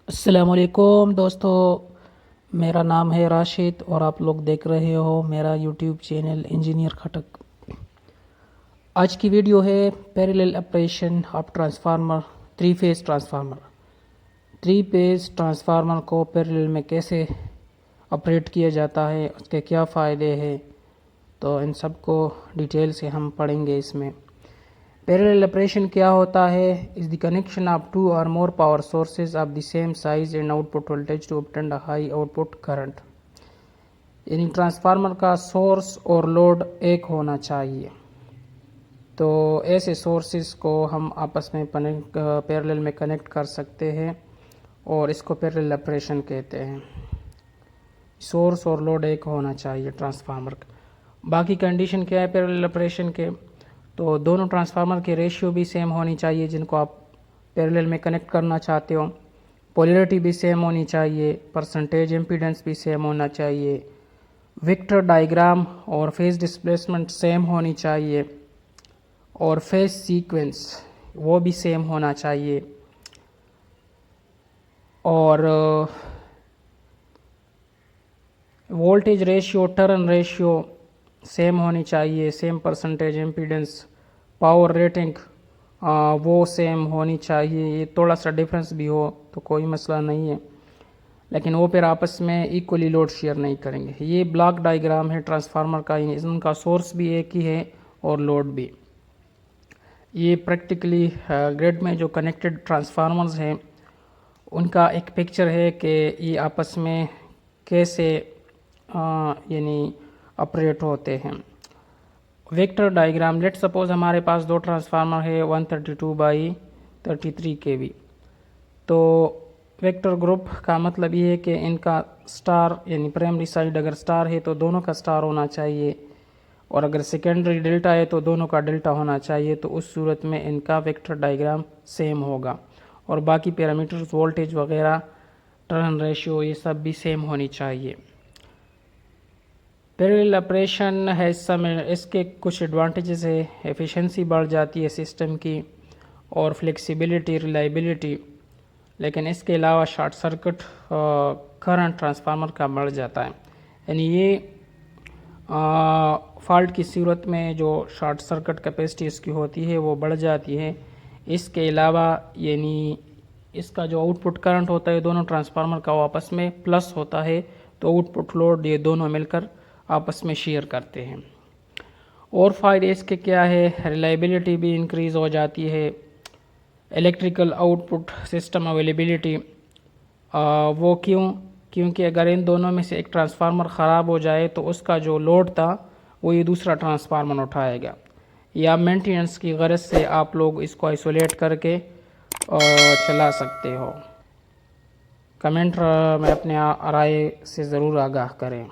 السلام علیکم دوستو، میرا نام ہے راشد اور آپ لوگ دیکھ رہے ہو میرا یوٹیوب چینل انجینئر کھٹک۔ آج کی ویڈیو ہے parallel operation of transformer, 3 phase transformer. 3 phase transformer کو پیریلل میں کیسے آپریٹ کیا جاتا ہے، اس کے کیا فائدے ہیں، تو ان سب کو ڈیٹیل سے ہم پڑھیں گے اس میں۔ پیریلل آپریشن کیا ہوتا ہے؟ is the connection of 2 or more power sources of the same size and output voltage to obtain a high output current۔ یعنی ٹرانسفارمر کا سورس اور لوڈ ایک ہونا چاہیے، تو ایسے سورسز کو ہم آپس میں پیریلل میں کنیکٹ کر سکتے ہیں اور اس کو پیریلل آپریشن کہتے ہیں۔ سورس اور لوڈ ایک ہونا چاہیے ٹرانسفارمر کا۔ باقی کنڈیشن کیا ہے پیریلل آپریشن کے؟ تو دونوں ٹرانسفارمر کے ریشیو بھی سیم ہونی چاہیے جن کو آپ پیریلل میں کنیکٹ کرنا چاہتے ہو، پولیرٹی بھی سیم ہونی چاہیے، پرسنٹیج امپیڈنس بھی سیم ہونا چاہیے، ویکٹر ڈائیگرام اور فیز ڈسپلیسمنٹ سیم ہونی چاہیے، اور فیز سیکوینس وہ بھی سیم ہونا چاہیے، اور voltage ratio, turn ratio same ہونی چاہیے، same percentage impedance, power rating وہ سیم ہونی چاہیے۔ یہ تھوڑا سا ڈیفرنس بھی ہو تو کوئی مسئلہ نہیں ہے، لیکن وہ پھر آپس میں ایکولی لوڈ شیئر نہیں کریں گے۔ یہ بلاک ڈائیگرام ہے ٹرانسفارمر کا، ان کا سورس بھی ایک ہی ہے اور لوڈ بھی۔ یہ پریکٹیکلی گریڈ میں جو کنیکٹڈ ٹرانسفارمرز ہیں ان کا ایک پکچر ہے کہ یہ آپس میں کیسے یعنی آپریٹ ہوتے ہیں۔ ویکٹر ڈائیگرام، لیٹ سپوز ہمارے پاس 2 ٹرانسفارمر ہے 132/33 kV، تو ویکٹر گروپ کا مطلب یہ ہے کہ ان کا سٹار یعنی پرائمری سائڈ اگر سٹار ہے تو دونوں کا سٹار ہونا چاہیے، اور اگر سیکنڈری ڈیلٹا ہے تو دونوں کا ڈیلٹا ہونا چاہیے، تو اس صورت میں ان کا ویکٹر ڈائیگرام سیم ہوگا، اور باقی پیرامیٹرز وولٹیج وغیرہ، ٹرن ریشیو یہ سب بھی سیم ہونی چاہیے۔ پیریلل آپریشن ہے اس کے کچھ ایڈوانٹیجز ہے، ایفیشنسی بڑھ جاتی ہے سسٹم کی، اور فلیکسیبلٹی، ریلائبلٹی، لیکن اس کے علاوہ شارٹ سرکٹ کرنٹ ٹرانسفارمر کا بڑھ جاتا ہے، یعنی یہ فالٹ کی صورت میں جو شارٹ سرکٹ کیپیسٹی اس کی ہوتی ہے وہ بڑھ جاتی ہے۔ اس کے علاوہ یعنی اس کا جو آؤٹ پٹ کرنٹ ہوتا ہے دونوں ٹرانسفارمر کا وہ آپس میں پلس ہوتا ہے، تو آؤٹ پٹ لوڈ یہ دونوں مل کر آپس میں شیئر کرتے ہیں۔ اور فائدے اس کے کیا ہے؟ ریلائبلٹی بھی انکریز ہو جاتی ہے، electrical out put system availability, وہ کیونکہ اگر ان دونوں میں سے ایک ٹرانسفارمر خراب ہو جائے تو اس کا جو لوڈ تھا وہ یہ دوسرا ٹرانسفارمر اٹھائے گا، یا مینٹیننس کی غرض سے آپ لوگ اس کو آئسولیٹ کر کے چلا سکتے ہو۔ کمنٹ میں اپنے رائے سے ضرور آگاہ کریں۔